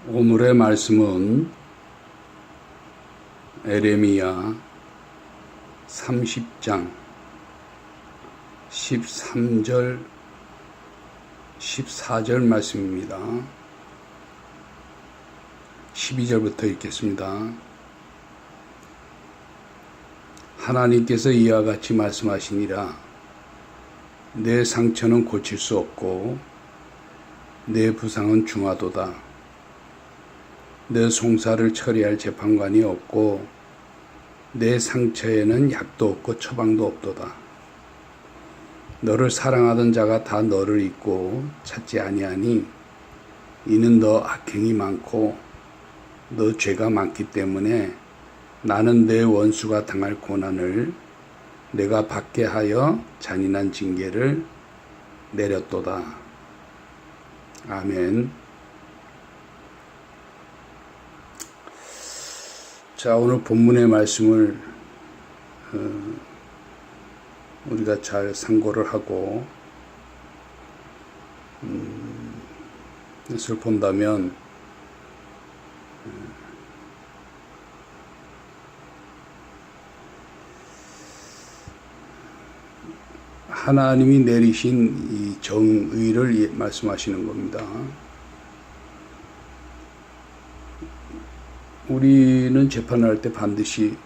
오늘의 말씀은 에레미야 30장 13절 14절 말씀입니다. 12절부터 읽겠습니다. 하나님께서 이와 같이 말씀하시니라. 내 상처는 고칠 수 없고 내 부상은 중하도다. 내 송사를 처리할 재판관이 없고 내 상처에는 약도 없고 처방도 없도다. 너를 사랑하던 자가 다 너를 잊고 찾지 아니하니 이는 너 악행이 많고 너 죄가 많기 때문에 나는 내 원수가 당할 고난을 내가 받게 하여 잔인한 징계를 내렸도다. 아멘. 자, 오늘 본문의 말씀을 우리가 잘 상고를 하고 것을 본다면 하나님이 내리신 이 정의를 말씀하시는 겁니다. 우리는 재판을 할 때 반드시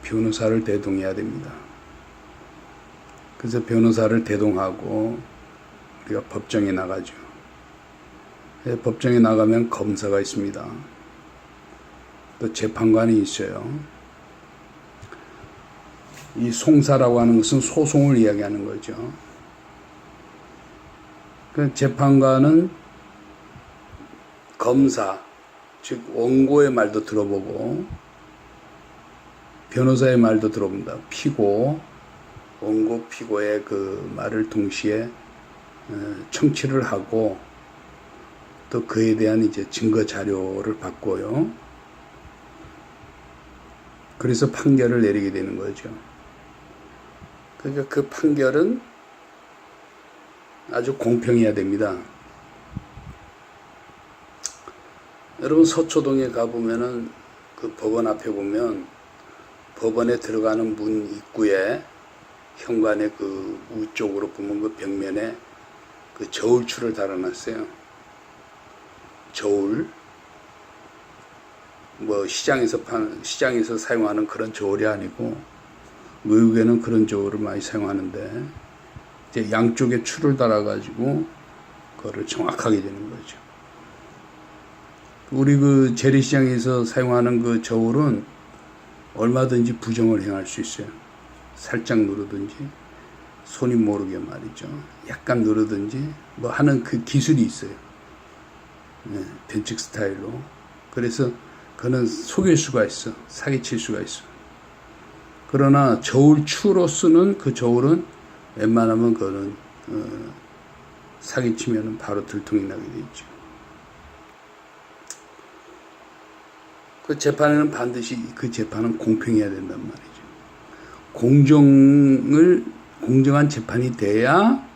변호사를 대동해야 됩니다. 그래서 변호사를 대동하고 우리가 법정에 나가죠. 법정에 나가면 검사가 있습니다. 또 재판관이 있어요. 이 송사라고 하는 것은 소송을 이야기하는 거죠. 그 재판관은 검사, 즉 원고의 말도 들어보고 변호사의 말도 들어본다. 피고, 원고, 피고의 그 말을 동시에 청취를 하고 또 그에 대한 이제 증거 자료를 받고요. 그래서 판결을 내리게 되는 거죠. 그러니까 그 판결은 아주 공평해야 됩니다. 여러분 서초동에 가보면은 그 법원 앞에 보면 법원에 들어가는 문 입구에 현관의 그 우쪽으로 보면 그 벽면에 그 저울추를 달아놨어요. 저울. 뭐 시장에서 사용하는 그런 저울이 아니고 외국에는 그런 저울을 많이 사용하는데 이제 양쪽에 추를 달아가지고 그거를 정확하게 되는 거죠. 우리 그 재래시장에서 사용하는 그 저울은 얼마든지 부정을 행할 수 있어요. 살짝 누르든지 손이 모르게 말이죠. 약간 누르든지 뭐 하는 그 기술이 있어요. 네, 변칙 스타일로. 그래서 그는 속일 수가 있어. 사기칠 수가 있어. 그러나 저울추로 쓰는 그 저울은 웬만하면 그거는 사기치면 바로 들통이 나게 돼 있죠. 그 재판에는 반드시 그 재판은 공평해야 된단 말이죠. 공정한 재판이 돼야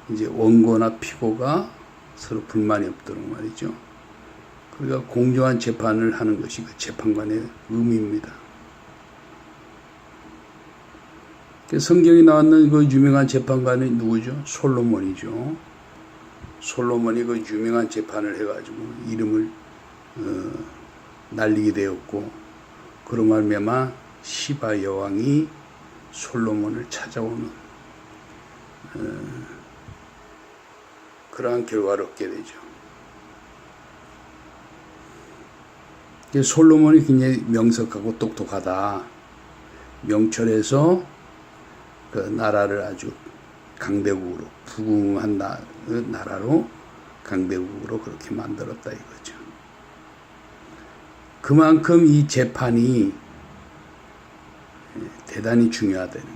이제 원고나 피고가 서로 불만이 없도록 말이죠. 그러니까 공정한 재판을 하는 것이 그 재판관의 의무입니다. 성경에 나왔는 그 유명한 재판관이 누구죠? 솔로몬이죠. 솔로몬이 그 유명한 재판을 해가지고 이름을 날리게 되었고, 그로 말미암아 시바 여왕이 솔로몬을 찾아오는 그러한 결과를 얻게 되죠. 솔로몬이 굉장히 명석하고 똑똑하다. 명철해서 그 나라를 아주 강대국으로, 부궁한 나라로 강대국으로 그렇게 만들었다 이거죠. 그만큼 이 재판이 대단히 중요하다는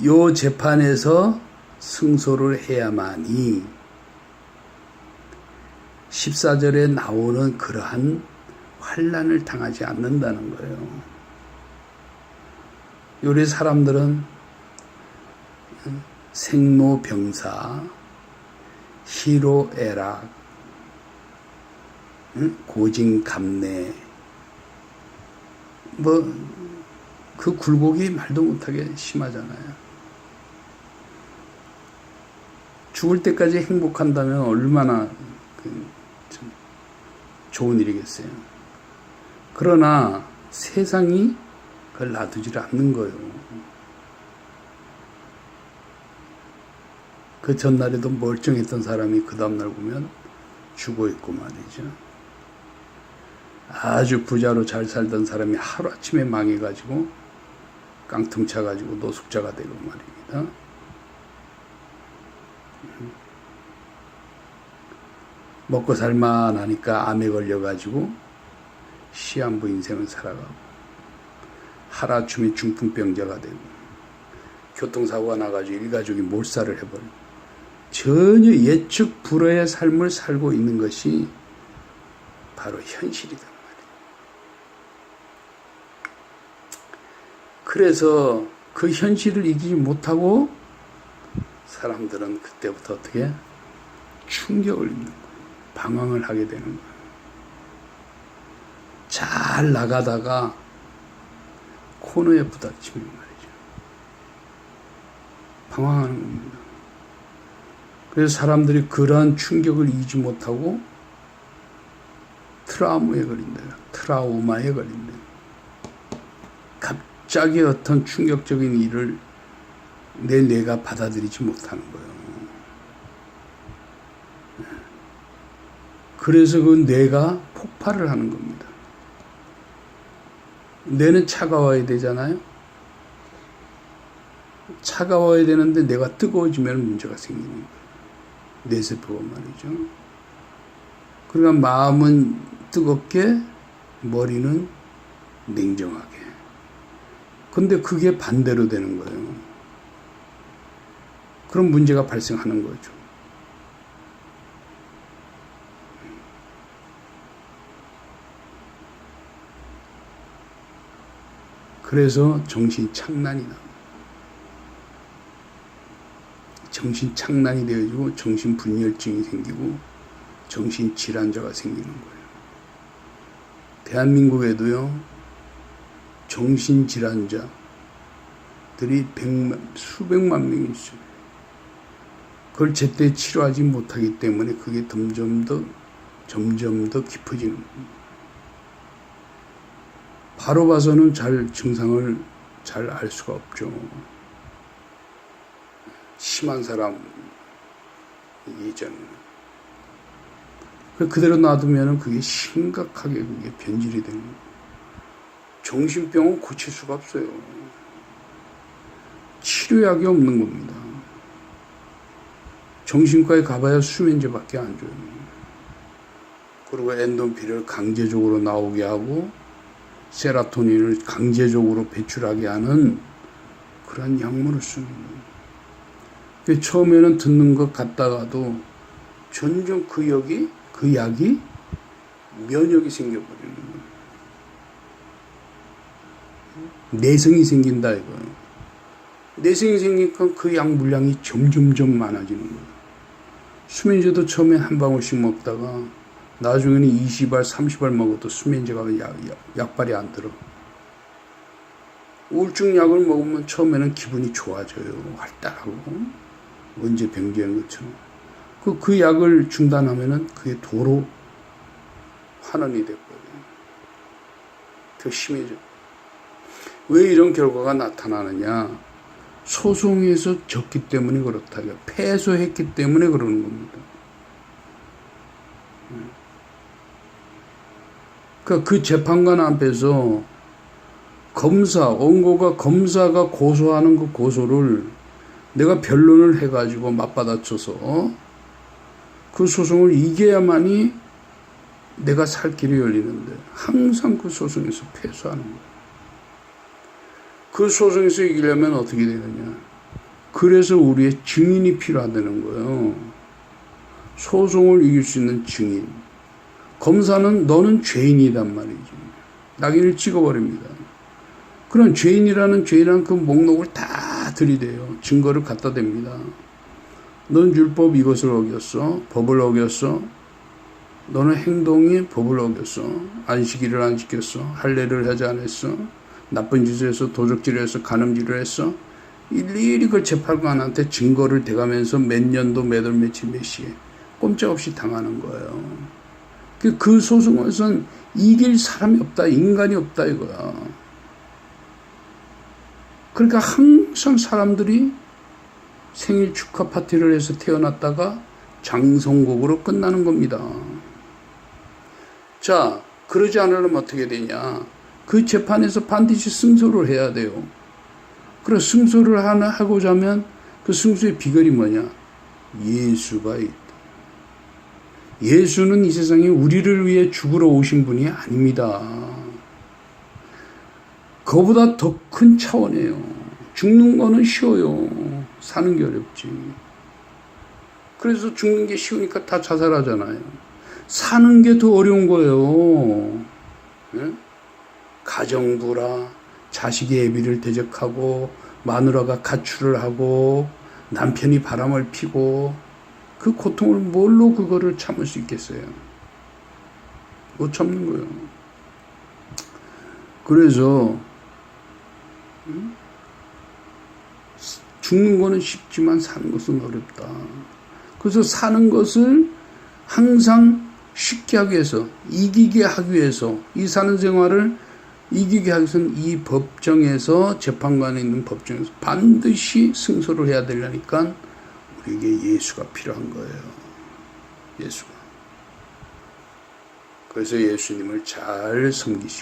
거예요. 이 재판에서 승소를 해야만이 14절에 나오는 그러한 환난을 당하지 않는다는 거예요. 우리 사람들은 생로병사 희로애락, 응? 고진감래, 그 굴곡이 말도 못하게 심하잖아요. 죽을 때까지 행복한다면 얼마나 참 좋은 일이겠어요. 그러나 세상이 그걸 놔두질 않는 거예요. 그 전날에도 멀쩡했던 사람이 그 다음날 보면 죽어있고 말이죠. 아주 부자로 잘 살던 사람이 하루아침에 망해가지고 깡통차가지고 노숙자가 되고 말입니다. 먹고 살만하니까 암에 걸려가지고 시한부 인생을 살아가고 하루아침에 중풍병자가 되고 교통사고가 나가지고 일가족이 몰살을 해버리고 전혀 예측 불허의 삶을 살고 있는 것이 바로 현실이단 말이에요. 그래서 그 현실을 이기지 못하고 사람들은 그때부터 어떻게 충격을 입는 거예요. 방황을 하게 되는 거예요. 잘 나가다가 코너에 부닥치면 말이죠. 방황하는 겁니다. 그래서 사람들이 그러한 충격을 이기지 못하고 트라우마에 걸린다. 갑자기 어떤 충격적인 일을 내 뇌가 받아들이지 못하는 거예요. 그래서 그 뇌가 폭발을 하는 겁니다. 뇌는 차가워야 되잖아요. 차가워야 되는데 뇌가 뜨거워지면 문제가 생기는 거예요. 뇌세포가 말이죠. 그러니까 마음은 뜨겁게, 머리는 냉정하게. 근데 그게 반대로 되는 거예요. 그럼 문제가 발생하는 거죠. 그래서 정신착란이 나옵니다. 정신착란이 되어지고 정신분열증이 생기고 정신질환자가 생기는 거예요. 대한민국에도요, 정신질환자들이 수백만 명이 있어요. 그걸 제때 치료하지 못하기 때문에 그게 점점 더 깊어지는 겁니다. 바로 봐서는 증상을 잘 알 수가 없죠. 심한 사람 예전 그대로 놔두면 그게 심각하게 그게 변질이 되는 거예요. 정신병은 고칠 수가 없어요. 치료약이 없는 겁니다. 정신과에 가봐야 수면제밖에 안 줘요. 그리고 엔도핀을 강제적으로 나오게 하고 세라토닌을 강제적으로 배출하게 하는 그런 약물을 쓰는 거예요. 처음에는 듣는 것 같다가도 점점 그 약이 면역이 생겨버리는 거예요. 내성이 생긴다 이거예요. 내성이 생기니까 그 약 물량이 점점 많아지는 거예요. 수면제도 처음에 한 방울씩 먹다가 나중에는 20알, 30알 먹어도 수면제가 약발이 안 들어. 우울증 약을 먹으면 처음에는 기분이 좋아져요. 활달하고. 언제 병기한 것처럼. 그 약을 중단하면은 그게 도로 환원이 돼버려요. 더 심해져. 왜 이런 결과가 나타나느냐? 소송에서 졌기 때문에 그렇다. 패소했기 때문에 그러는 겁니다. 그러니까 그 재판관 앞에서 원고가 검사가 고소하는 그 고소를 내가 변론을 해가지고 맞받아쳐서 그 소송을 이겨야만이 내가 살 길이 열리는데 항상 그 소송에서 패소하는 거예요. 그 소송에서 이기려면 어떻게 되느냐. 그래서 우리의 증인이 필요하다는 거예요. 소송을 이길 수 있는 증인. 검사는 너는 죄인이단 말이죠. 낙인을 찍어버립니다. 그런 죄인이라는 그 목록을 다 들이대요. 증거를 갖다 댑니다. 넌 율법 이것을 어겼어. 법을 어겼어. 너는 행동이 법을 어겼어. 안식일을 안 지켰어. 할례를 하지 않았어. 나쁜 짓을 해서 도적질을 해서 간음질을 했어. 일일이 그 재판관한테 증거를 대가면서 몇 년도 몇 월 며칠 몇 시에 꼼짝없이 당하는 거예요. 그 소송에선 이길 사람이 없다. 인간이 없다 이거야. 그러니까 항상 사람들이 생일 축하 파티를 해서 태어났다가 장성곡으로 끝나는 겁니다. 자, 그러지 않으려면 어떻게 되냐. 그 재판에서 반드시 승소를 해야 돼요. 그래 승소를 하고자 하면 그 승소의 비결이 뭐냐. 예수가 있다. 예수는 이 세상에 우리를 위해 죽으러 오신 분이 아닙니다. 그거보다 더 큰 차원이에요. 죽는 거는 쉬워요. 사는 게 어렵지. 그래서 죽는 게 쉬우니까 다 자살하잖아요. 사는 게 더 어려운 거예요. 네? 가정부라 자식의 애비를 대적하고 마누라가 가출을 하고 남편이 바람을 피고 그 고통을 뭘로 그거를 참을 수 있겠어요? 못 참는 거예요. 그래서 죽는 거는 쉽지만 사는 것은 어렵다. 그래서 사는 것을 항상 쉽게 하기 위해서, 이기게 하기 위해서, 이 사는 생활을 이기게 하기 위해서는 이 법정에서, 재판관에 있는 법정에서 반드시 승소를 해야 되려니까 우리에게 예수가 필요한 거예요. 예수가. 그래서 예수님을 잘 섬기시고